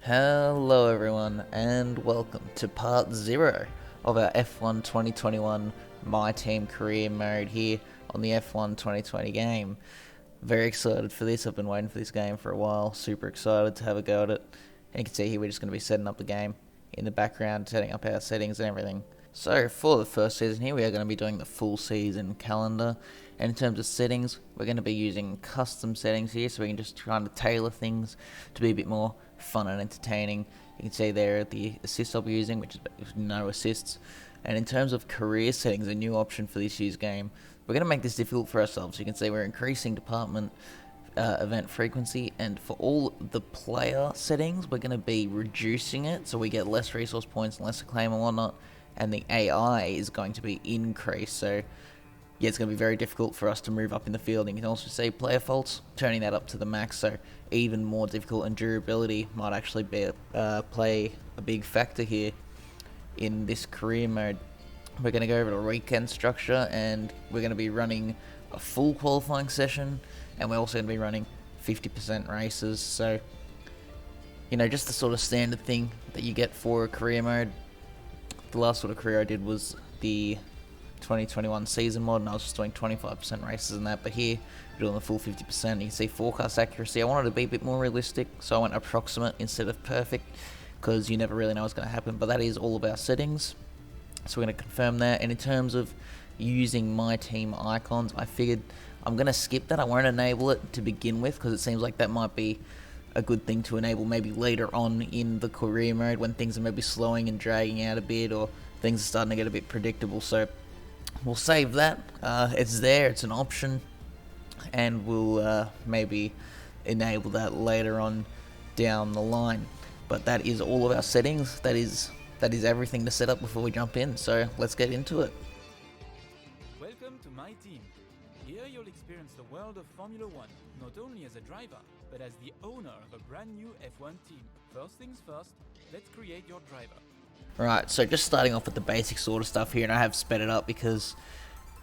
Hello everyone and welcome to part 0 of our F1 2021 MyTeam career mode here on the F1 2020 game. Very excited for this, I've been waiting for this game for a while, super excited to have a go at it. And you can see here we're just going to be setting up the game in the background, setting up our settings and everything. So for the first season here we are going to be doing the full season calendar. And in terms of settings, we're going to be using custom settings here, so we can just try to tailor things to be a bit more fun and entertaining. You can see there the assist I'll be using, which is no assists. And in terms of career settings, a new option for this year's game, we're going to make this difficult for ourselves. You can see we're increasing department event frequency, and for all the player settings, we're going to be reducing it, so we get less resource points and less acclaim and whatnot. And the AI is going to be increased, so yeah, it's going to be very difficult for us to move up in the field. And you can also see player faults, turning that up to the max, so even more difficult, and durability might actually be play a big factor here in this career mode. We're going to go over to weekend structure, and we're going to be running a full qualifying session, and we're also going to be running 50% races, so you know, just the sort of standard thing that you get for a career mode. The last sort of career I did was the 2021 season mod, and I was just doing 25% races in that, but here we're doing the full 50%. You can see forecast accuracy, I wanted to be a bit more realistic, so I went approximate instead of perfect, because you never really know what's going to happen. But that is all of our settings, so we're going to confirm that. And in terms of using MyTeam icons, I figured I'm going to skip that. I won't enable it to begin with, because it seems like that might be a good thing to enable maybe later on in the career mode, when things are maybe slowing and dragging out a bit, or things are starting to get a bit predictable. So we'll save that. It's there, it's an option, and we'll maybe enable that later on down the line. But that is all of our settings. That is everything to set up before we jump in, so let's get into it. Welcome to MyTeam. Here you'll experience the world of Formula One, not only as a driver, but as the owner of a brand new F1 team. First things first, let's create your driver. Right, so just starting off with the basic sort of stuff here, and I have sped it up because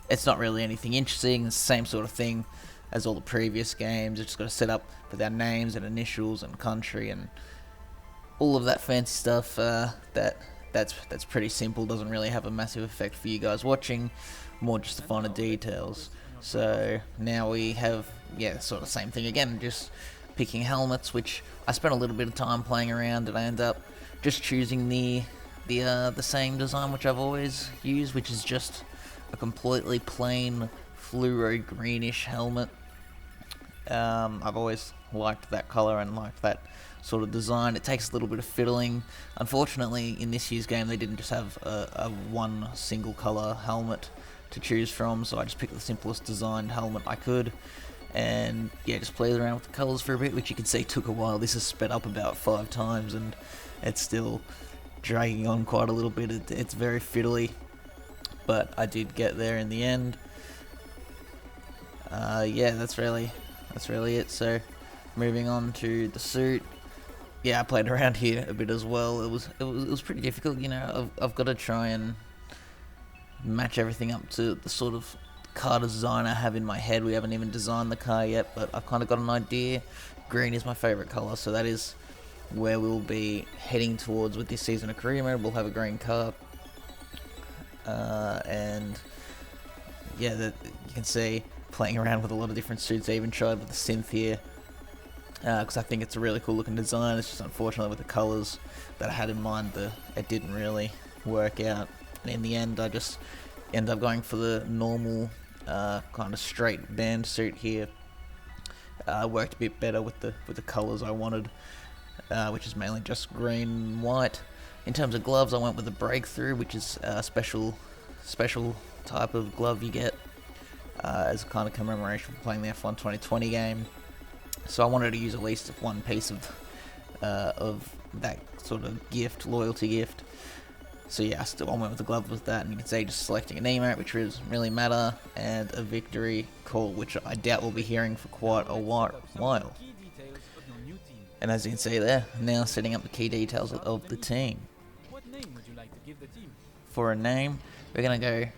it's not really anything interesting. It's the same sort of thing as all the previous games. It's just got to set up with our names and initials and country and all of that fancy stuff. That's pretty simple. Doesn't really have a massive effect for you guys watching. More just the finer details. So now we have, yeah, sort of same thing again. Just picking helmets, which I spent a little bit of time playing around, and I end up just choosing the same design which I've always used, which is just a completely plain fluoro greenish helmet. I've always liked that color and liked that sort of design. It takes a little bit of fiddling. Unfortunately, in this year's game, they didn't just have a one single color helmet to choose from, so I just picked the simplest designed helmet I could, and yeah, just played around with the colors for a bit, which you can see took a while. This is sped up about 5 times, and it's still dragging on quite a little bit. It's very fiddly, but I did get there in the end. Yeah, that's really it. So moving on to the suit. Yeah, I played around here a bit as well. It was pretty difficult, you know. I've got to try and match everything up to the sort of car design I have in my head. We haven't even designed the car yet, but I've kind of got an idea. Green is my favorite color, so that is where we'll be heading towards with this season of career mode. We'll have a green car, and yeah, you can see playing around with a lot of different suits. I even tried with the synth here, because I think it's a really cool looking design. It's just unfortunately with the colors that I had in mind, it didn't really work out. And in the end, I just ended up going for the normal kind of straight band suit here. Worked a bit better with the colors I wanted, which is mainly just green and white. In terms of gloves, I went with the breakthrough, which is a special type of glove you get as a kind of commemoration for playing the F1 2020 game. So I wanted to use at least one piece of that sort of gift, loyalty gift. So yeah, I went with the glove with that, and you can see just selecting an emote, which doesn't really matter, and a victory call, which I doubt we'll be hearing for quite a while. And as you can see there, now setting up the key details of the team. What name would you like to give the team? For a name, we're going to go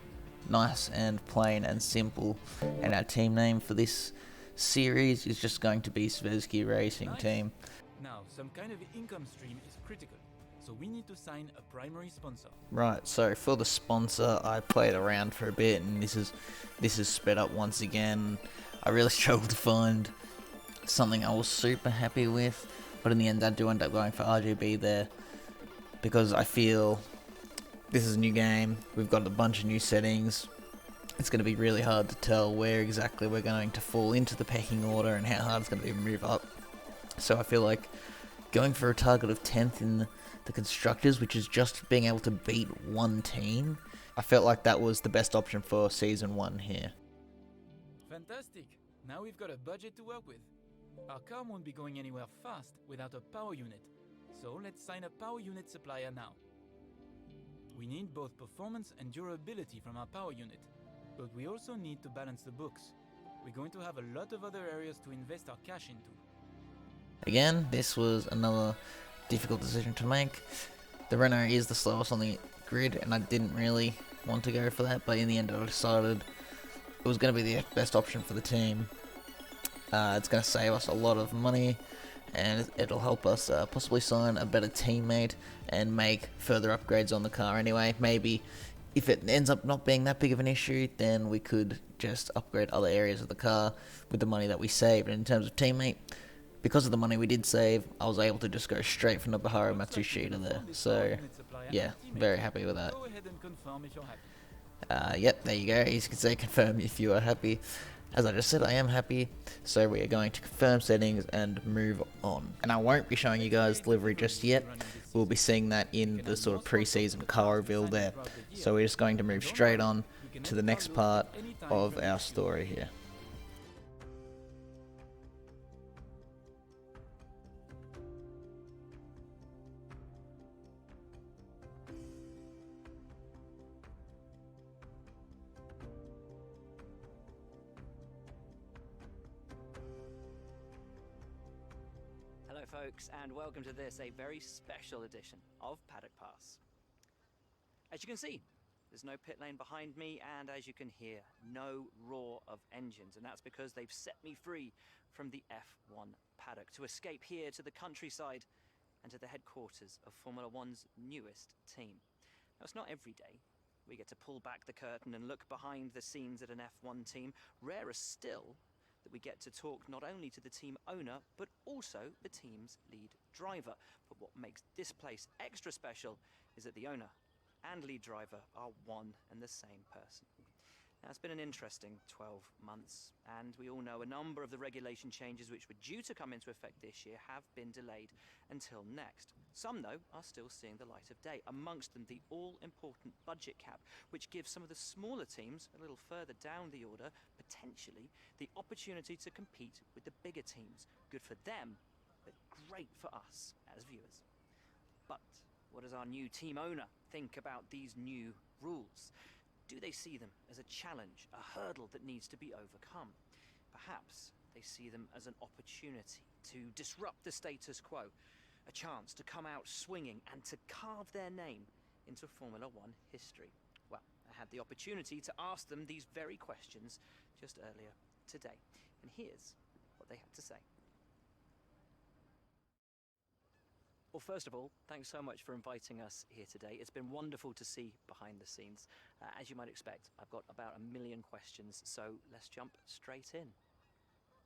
nice and plain and simple, and our team name for this series is just going to be Svezky Racing Team. Now, some kind of income stream is critical, so we need to sign a primary sponsor. Right, so for the sponsor, I played around for a bit, and this is sped up once again. I really struggled to find something I was super happy with, but in the end I do end up going for RGB there, because I feel this is a new game, we've got a bunch of new settings, it's going to be really hard to tell where exactly we're going to fall into the pecking order and how hard it's going to be to move up. So I feel like going for a target of 10th in the Constructors, which is just being able to beat one team, I felt like that was the best option for Season 1 here. Fantastic! Now we've got a budget to work with. Our car won't be going anywhere fast without a power unit, so let's sign a power unit supplier now. We need both performance and durability from our power unit, but we also need to balance the books. We're going to have a lot of other areas to invest our cash into. Again, this was another difficult decision to make. The Renault is the slowest on the grid, and I didn't really want to go for that, but in the end I decided it was going to be the best option for the team. It's going to save us a lot of money, and it'll help us possibly sign a better teammate and make further upgrades on the car anyway. Maybe if it ends up not being that big of an issue, then we could just upgrade other areas of the car with the money that we saved. And in terms of teammate, because of the money we did save, I was able to just go straight from Nobuharu Matsushita there. So, yeah, very happy with that. Go ahead and confirm if you're happy. Yep, there you go. As you can say, confirm if you are happy. As I just said, I am happy, so we are going to confirm settings and move on. And I won't be showing you guys Livery just yet. We'll be seeing that in the sort of pre-season car reveal there. So we're just going to move straight on to the next part of our story here. Hello folks, and welcome to this, a very special edition of Paddock Pass. As you can see, there's no pit lane behind me, and as you can hear, no roar of engines, and that's because they've set me free from the F1 paddock to escape here to the countryside and to the headquarters of Formula One's newest team. Now, it's not every day we get to pull back the curtain and look behind the scenes at an F1 team. Rarer still that we get to talk not only to the team owner, but also the team's lead driver. But what makes this place extra special is that the owner and lead driver are one and the same person. Now, it's been an interesting 12 months, and we all know a number of the regulation changes which were due to come into effect this year have been delayed until next. Some, though, are still seeing the light of day, amongst them the all-important budget cap, which gives some of the smaller teams a little further down the order, potentially, the opportunity to compete with the bigger teams. Good for them, but great for us as viewers. But what does our new team owner think about these new rules? Do they see them as a challenge, a hurdle that needs to be overcome? Perhaps they see them as an opportunity to disrupt the status quo, a chance to come out swinging and to carve their name into Formula One history. Well, I had the opportunity to ask them these very questions just earlier today, and here's what they had to say. Well, first of all, thanks so much for inviting us here today. It's been wonderful to see behind the scenes. As you might expect, I've got about 1 million questions, so let's jump straight in.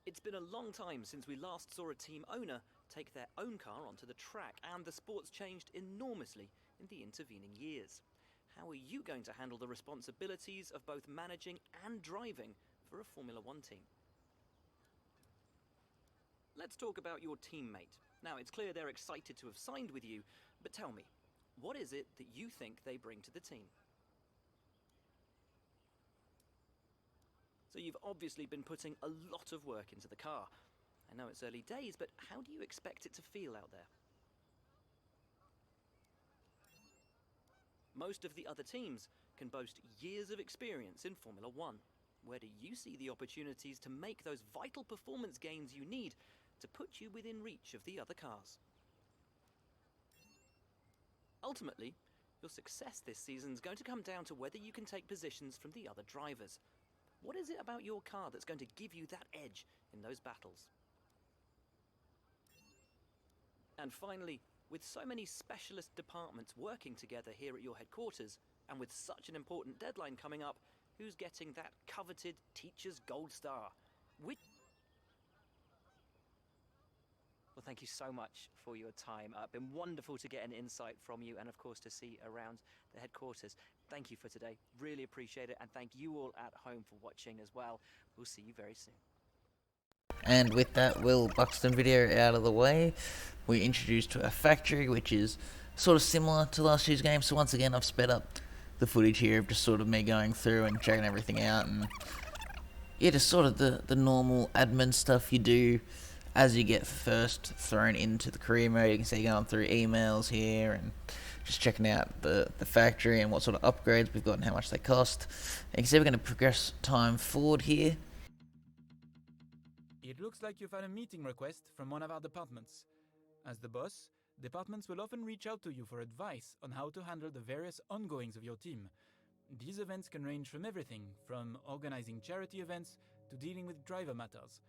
It's been a long time since we last saw a team owner take their own car onto the track, and the sport's changed enormously in the intervening years. How are you going to handle the responsibilities of both managing and driving for a Formula One team? Let's talk about your teammate. Now, it's clear they're excited to have signed with you, but tell me, what is it that you think they bring to the team? So you've obviously been putting a lot of work into the car. I know it's early days, but how do you expect it to feel out there? Most of the other teams can boast years of experience in Formula One. Where do you see the opportunities to make those vital performance gains you need to put you within reach of the other cars? Ultimately, your success this season is going to come down to whether you can take positions from the other drivers. What is it about your car that's going to give you that edge in those battles? And finally, with so many specialist departments working together here at your headquarters, and with such an important deadline coming up, who's getting that coveted Teacher's Gold Star? Well, thank you so much for your time. Been wonderful to get an insight from you and, of course, to see around the headquarters. Thank you for today. Really appreciate it. And thank you all at home for watching as well. We'll see you very soon. And with that Will Buxton video out of the way, we're introduced to a factory, which is sort of similar to last year's game. So once again, I've sped up the footage here of just sort of me going through and checking everything out. And yeah, just sort of the normal admin stuff you do as you get first thrown into the career mode. You can see going through emails here and just checking out the factory and what sort of upgrades we've got and how much they cost. And you can see we're going to progress time forward here. It looks like you've had a meeting request from one of our departments. As the boss, departments will often reach out to you for advice on how to handle the various ongoings of your team. These events can range from everything from organizing charity events to dealing with driver matters.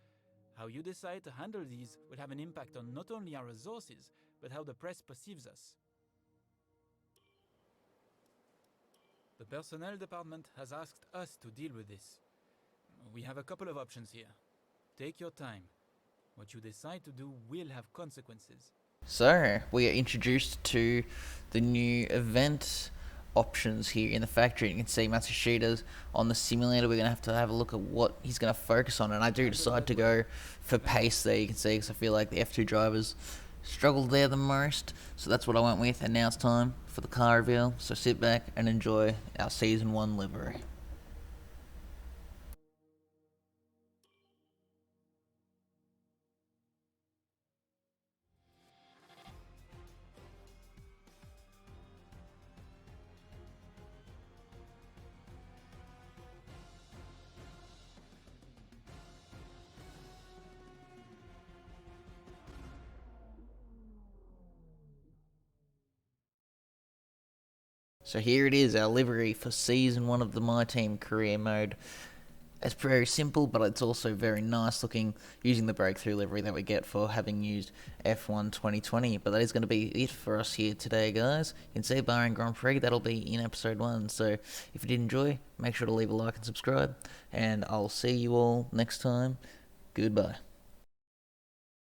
How you decide to handle these will have an impact on not only our resources, but how the press perceives us. The personnel department has asked us to deal with this. We have a couple of options here. Take your time. What you decide to do will have consequences. So, we are introduced to the new event options here in the factory. You can see Matsushida's on the simulator. We're going to have a look at what he's going to focus on. And I do decide to go for pace there, you can see, because I feel like the F2 drivers struggled there the most. So that's what I went with. And now it's time for the car reveal. So sit back and enjoy our Season 1 livery. So here it is, our livery for Season 1 of the MyTeam career mode. It's very simple, but it's also very nice looking, using the breakthrough livery that we get for having used F1 2020. But that is going to be it for us here today, guys. You can see Bahrain Grand Prix, that'll be in episode 1. So if you did enjoy, make sure to leave a like and subscribe. And I'll see you all next time. Goodbye.